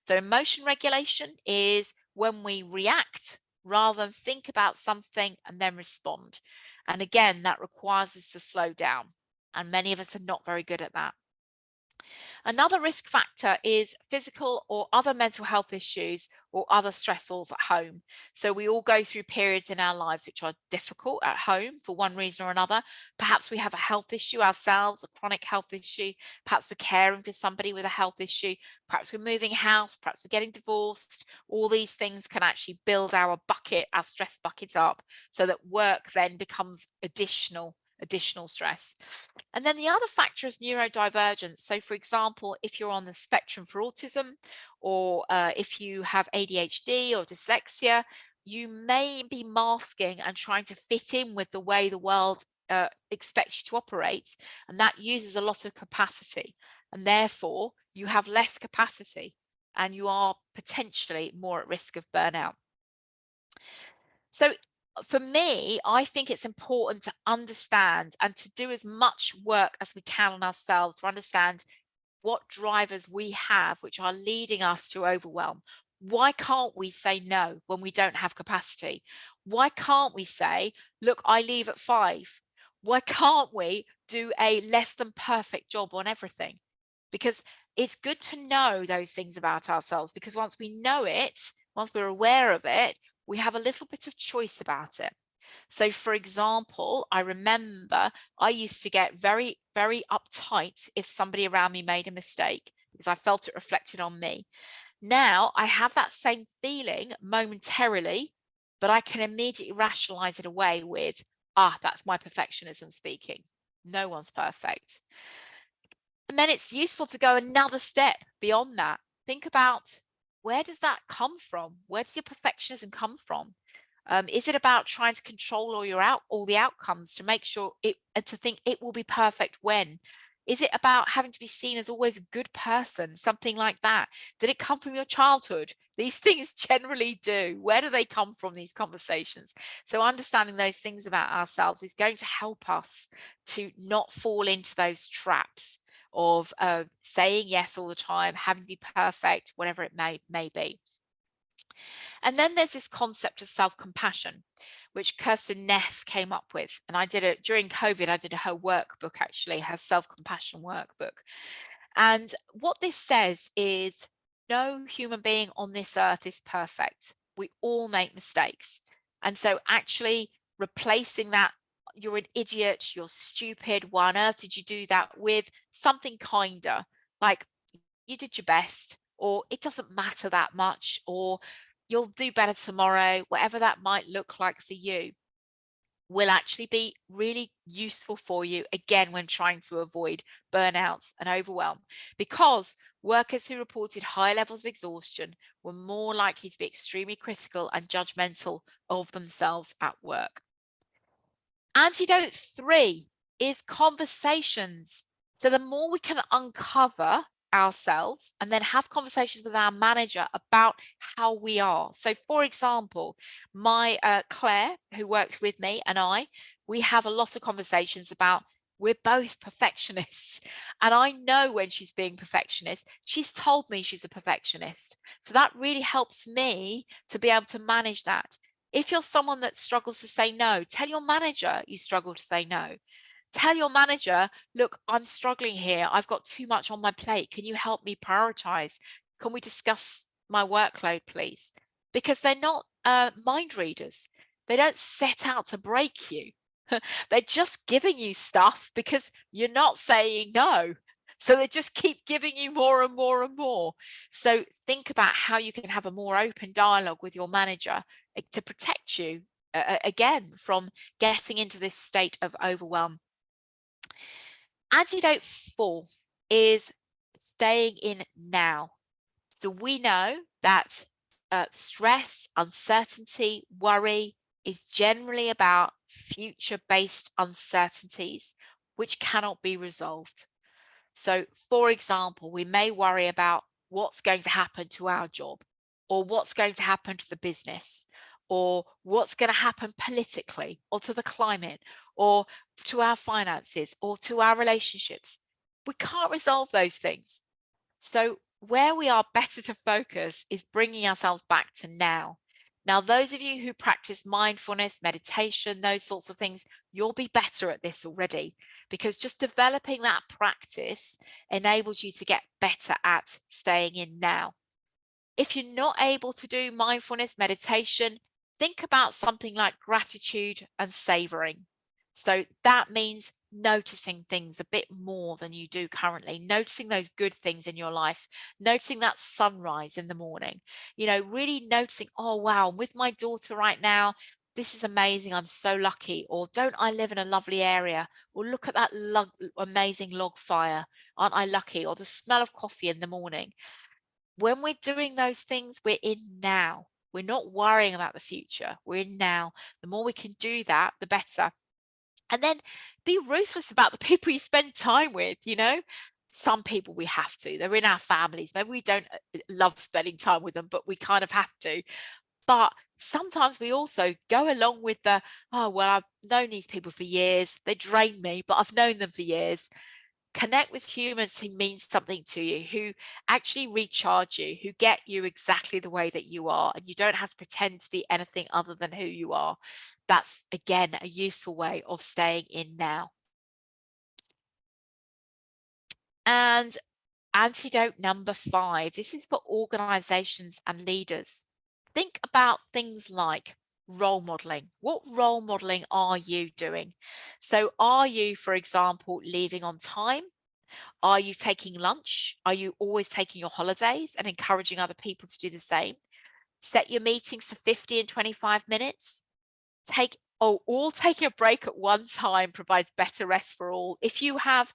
So emotion regulation is when we react rather than think about something and then respond. And again, that requires us to slow down. And many of us are not very good at that. Another risk factor is physical or other mental health issues or other stressors at home. So we all go through periods in our lives which are difficult at home for one reason or another. Perhaps we have a health issue ourselves, a chronic health issue. Perhaps we're caring for somebody with a health issue. Perhaps we're moving house. Perhaps we're getting divorced. All these things can actually build our stress buckets up, so that work then becomes additional stress. And then the other factor is neurodivergence. So for example, if you're on the spectrum for autism, or if you have ADHD or dyslexia, you may be masking and trying to fit in with the way the world expects you to operate, and that uses a lot of capacity, and therefore you have less capacity and you are potentially more at risk of burnout. So for me, I think it's important to understand and to do as much work as we can on ourselves to understand what drivers we have which are leading us to overwhelm. Why can't we say no when we don't have capacity? Why can't we say, look, I leave at 5? Why can't we do a less than perfect job on everything? Because it's good to know those things about ourselves, because once we know it, once we're aware of it, we have a little bit of choice about it. So, for example, I remember I used to get very, very uptight if somebody around me made a mistake because I felt it reflected on me. Now I have that same feeling momentarily, but I can immediately rationalize it away with, that's my perfectionism speaking. No one's perfect. And then it's useful to go another step beyond that. Think about, where does that come from? Where does your perfectionism come from? Is it about trying to control all the outcomes to make sure it, and to think it will be perfect when? Is it about having to be seen as always a good person, something like that? Did it come from your childhood? These things generally do. Where do they come from, these conversations? So understanding those things about ourselves is going to help us to not fall into those traps of saying yes all the time, having to be perfect, whatever it may be. And then there's this concept of self-compassion, which Kirsten Neff came up with. And I did it during COVID. I did her workbook, actually, her self-compassion workbook. And what this says is, no human being on this earth is perfect. We all make mistakes. And so actually replacing that, you're an idiot, you're stupid, why on earth did you do that, with something kinder, like, you did your best, or it doesn't matter that much, or you'll do better tomorrow, whatever that might look like for you, will actually be really useful for you, again, when trying to avoid burnout and overwhelm. Because workers who reported high levels of exhaustion were more likely to be extremely critical and judgmental of themselves at work. Antidote 3 is conversations. So the more we can uncover ourselves and then have conversations with our manager about how we are. So for example, my Claire, who works with me, and we have a lot of conversations about, we're both perfectionists, and I know when she's being perfectionist. She's told me she's a perfectionist, so that really helps me to be able to manage that. If you're someone that struggles to say no, tell your manager you struggle to say no. Tell your manager, look, I'm struggling here. I've got too much on my plate. Can you help me prioritize? Can we discuss my workload, please? Because they're not mind readers. They don't set out to break you. They're just giving you stuff because you're not saying no. So they just keep giving you more and more and more. So think about how you can have a more open dialogue with your manager to protect you, again, from getting into this state of overwhelm. Antidote 4 is staying in now. So we know that stress, uncertainty, worry is generally about future-based uncertainties which cannot be resolved. So, for example, we may worry about what's going to happen to our job, or what's going to happen to the business, or what's going to happen politically, or to the climate, or to our finances, or to our relationships. We can't resolve those things. So where we are better to focus is bringing ourselves back to now. Now, those of you who practice mindfulness, meditation, those sorts of things, you'll be better at this already, because just developing that practice enables you to get better at staying in now. If you're not able to do mindfulness meditation, think about something like gratitude and savoring. So that means noticing things a bit more than you do currently, noticing those good things in your life, noticing that sunrise in the morning, really noticing, oh, wow, I'm with my daughter right now. This is amazing. I'm so lucky. Or don't I live in a lovely area? Or look at that amazing log fire. Aren't I lucky? Or the smell of coffee in the morning. When we're doing those things, we're in now. We're not worrying about the future. We're in now. The more we can do that, the better. And then be ruthless about the people you spend time with. Some people we have to. They're in our families. Maybe we don't love spending time with them, but we kind of have to. But sometimes we also go along with the, oh, well, I've known these people for years. They drain me, but I've known them for years. Connect with humans who mean something to you, who actually recharge you, who get you exactly the way that you are, and you don't have to pretend to be anything other than who you are. That's, again, a useful way of staying in now. And antidote number 5, this is for organizations and leaders. Think about things like role modeling. What role modeling are you doing? So are you, for example, leaving on time? Are you taking lunch? Are you always taking your holidays and encouraging other people to do the same? Set your meetings to 50 and 25 minutes. All taking a break at one time provides better rest for all. If you have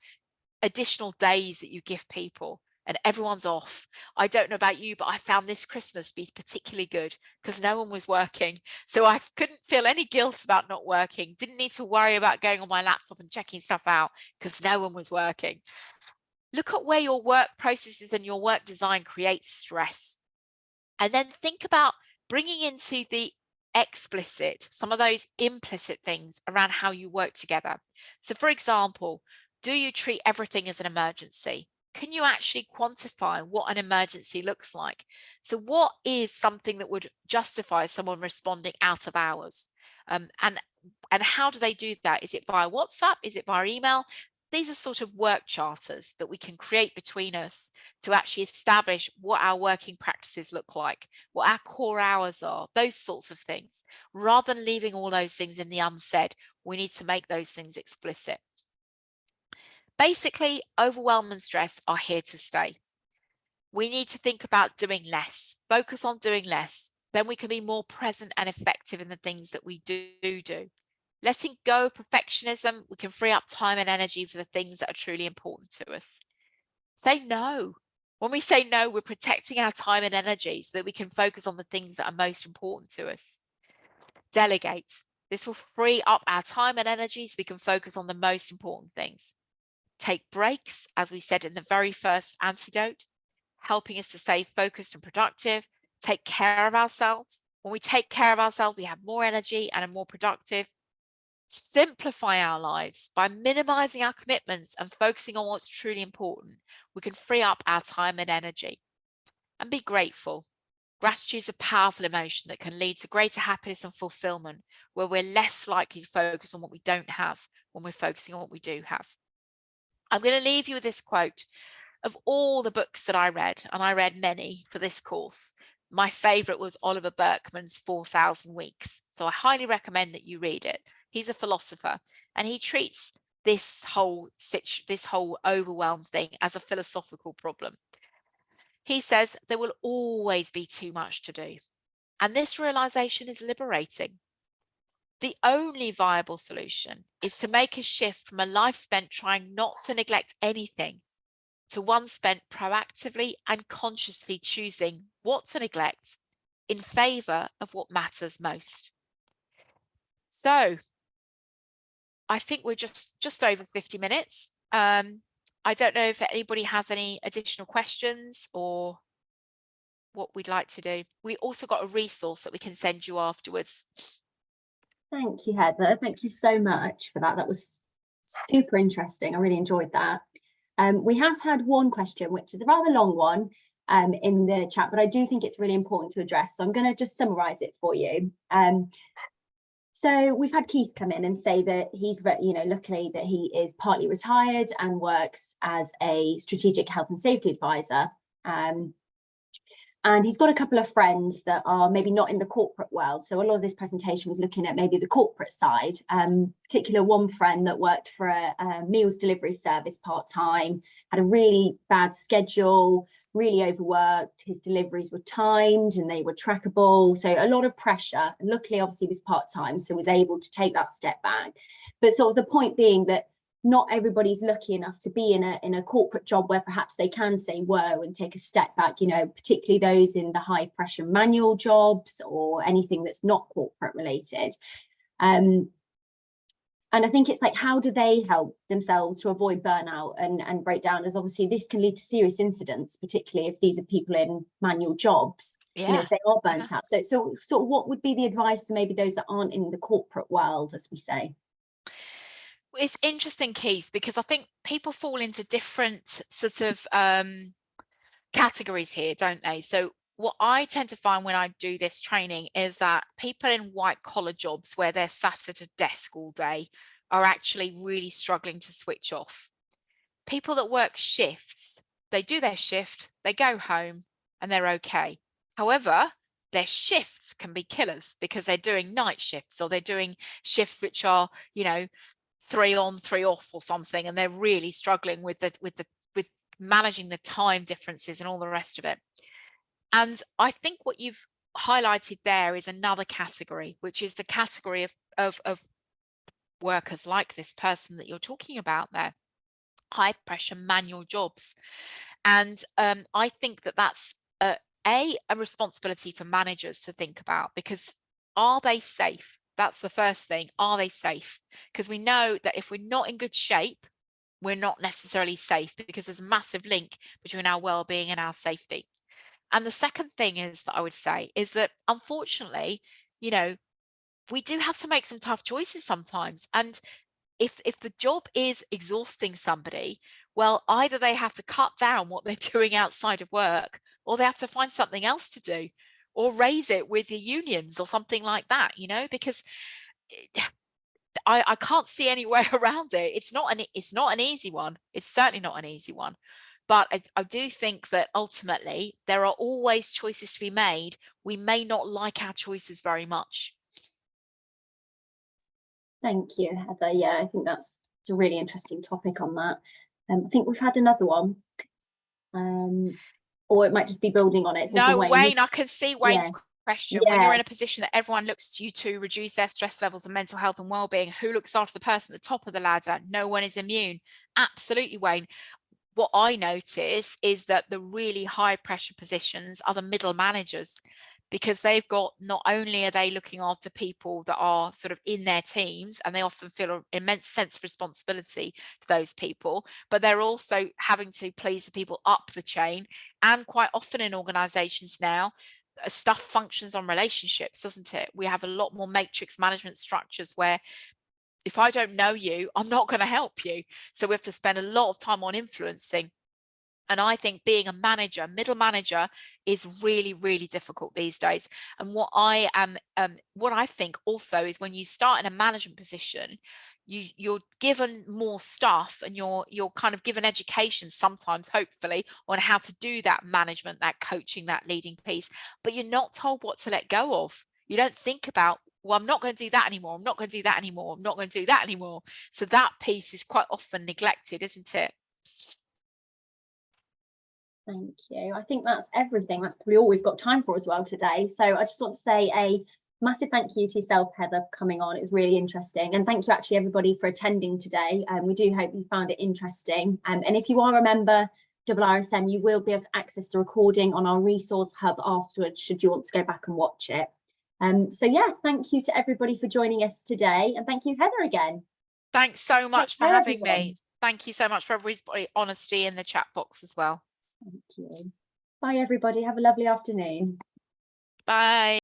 additional days that you give people and everyone's off, I don't know about you, but I found this Christmas to be particularly good because no one was working. So I couldn't feel any guilt about not working. Didn't need to worry about going on my laptop and checking stuff out because no one was working. Look at where your work processes and your work design creates stress. And then think about bringing into the explicit, some of those implicit things around how you work together. So for example, do you treat everything as an emergency? Can you actually quantify what an emergency looks like? So what is something that would justify someone responding out of hours? And how do they do that? Is it via WhatsApp? Is it via email? These are sort of work charters that we can create between us to actually establish what our working practices look like, what our core hours are, those sorts of things. Rather than leaving all those things in the unsaid, we need to make those things explicit. Basically, overwhelm and stress are here to stay. We need to think about doing less, focus on doing less. Then we can be more present and effective in the things that we do. Letting go of perfectionism, we can free up time and energy for the things that are truly important to us. Say no. When we say no, we're protecting our time and energy so that we can focus on the things that are most important to us. Delegate. This will free up our time and energy so we can focus on the most important things. Take breaks, as we said in the very first antidote, helping us to stay focused and productive. Take care of ourselves. When we take care of ourselves, we have more energy and are more productive. Simplify our lives by minimizing our commitments and focusing on what's truly important. We can free up our time and energy. And be grateful. Gratitude is a powerful emotion that can lead to greater happiness and fulfillment, where we're less likely to focus on what we don't have when we're focusing on what we do have. I'm going to leave you with this quote. Of all the books that I read, and I read many for this course, my favorite was Oliver Burkeman's 4,000 Weeks. So I highly recommend that you read it. He's a philosopher and he treats this whole overwhelm thing as a philosophical problem. He says there will always be too much to do. And this realization is liberating. The only viable solution is to make a shift from a life spent trying not to neglect anything to one spent proactively and consciously choosing what to neglect in favor of what matters most. So I think we're just over 50 minutes. I don't know if anybody has any additional questions or what we'd like to do. We also got a resource that we can send you afterwards. Thank you, Heather. Thank you so much for that. That was super interesting. I really enjoyed that. We have had one question, which is a rather long one in the chat, but I do think it's really important to address. So I'm going to just summarise it for you. So we've had Keith come in and say that he's, luckily that he is partly retired and works as a strategic health and safety advisor. And he's got a couple of friends that are maybe not in the corporate world. So a lot of this presentation was looking at maybe the corporate side, particular one friend that worked for a meals delivery service part-time, had a really bad schedule, really overworked. His deliveries were timed and they were trackable. So a lot of pressure. And luckily, obviously, he was part-time, so was able to take that step back. But sort of the point being that not everybody's lucky enough to be in a corporate job where perhaps they can say whoa and take a step back, particularly those in the high pressure manual jobs or anything that's not corporate related. And I think it's like, how do they help themselves to avoid burnout and breakdown? As obviously this can lead to serious incidents, particularly if these are people in manual jobs, if they are burnt out. So sort of what would be the advice for maybe those that aren't in the corporate world, as we say? It's interesting, Keith, because I think people fall into different sort of categories here, don't they? So what I tend to find when I do this training is that people in white collar jobs where they're sat at a desk all day are actually really struggling to switch off. People that work shifts, they do their shift, they go home and they're okay. However, their shifts can be killers because they're doing night shifts, or they're doing shifts which are, 3 on, 3 off or something, and they're really struggling with managing the time differences and all the rest of it. And I think what you've highlighted there is another category, which is the category of workers like this person that you're talking about there, high pressure manual jobs. And I think that that's a responsibility for managers to think about, because are they safe? That's the first thing. Are they safe? Because we know that if we're not in good shape, we're not necessarily safe, because there's a massive link between our well-being and our safety. And the second thing is that I would say is that, unfortunately, we do have to make some tough choices sometimes. And if the job is exhausting somebody, well, either they have to cut down what they're doing outside of work, or they have to find something else to do, or raise it with the unions or something like that, because I can't see any way around it. It's not an easy one. It's certainly not an easy one. But I do think that ultimately there are always choices to be made. We may not like our choices very much. Thank you, Heather. Yeah, I think that's a really interesting topic on that. I think we've had another one. Or it might just be building on it. So No, Wayne, Wayne, I can see Wayne's question. When you're in a position that everyone looks to you to reduce their stress levels and mental health and well-being, who looks after the person at the top of the ladder? No one is immune. Absolutely, Wayne. What I notice is that the really high pressure positions are the middle managers, because they've got, not only are they looking after people that are sort of in their teams, and they often feel an immense sense of responsibility to those people, but they're also having to please the people up the chain. And quite often in organizations now, stuff functions on relationships, doesn't it? We have a lot more matrix management structures where if I don't know you, I'm not going to help you. So we have to spend a lot of time on influencing. And I think being a manager, middle manager, is really, really difficult these days. And what I think also is, when you start in a management position, you're given more stuff, and you're kind of given education sometimes, hopefully, on how to do that management, that coaching, that leading piece. But you're not told what to let go of. You don't think about, well, I'm not going to do that anymore. I'm not going to do that anymore. I'm not going to do that anymore. So that piece is quite often neglected, isn't it? Thank you. I think that's everything. That's probably all we've got time for as well today. So I just want to say a massive thank you to yourself, Heather, for coming on. It was really interesting. And thank you actually everybody for attending today. We do hope you found it interesting. And if you are a member RSM, you will be able to access the recording on our resource hub afterwards, should you want to go back and watch it. So yeah, thank you to everybody for joining us today. And thank you, Heather, again. Thanks so much for having me. Thank you so much for everybody's honesty in the chat box as well. Thank you. Bye, everybody. Have a lovely afternoon. Bye.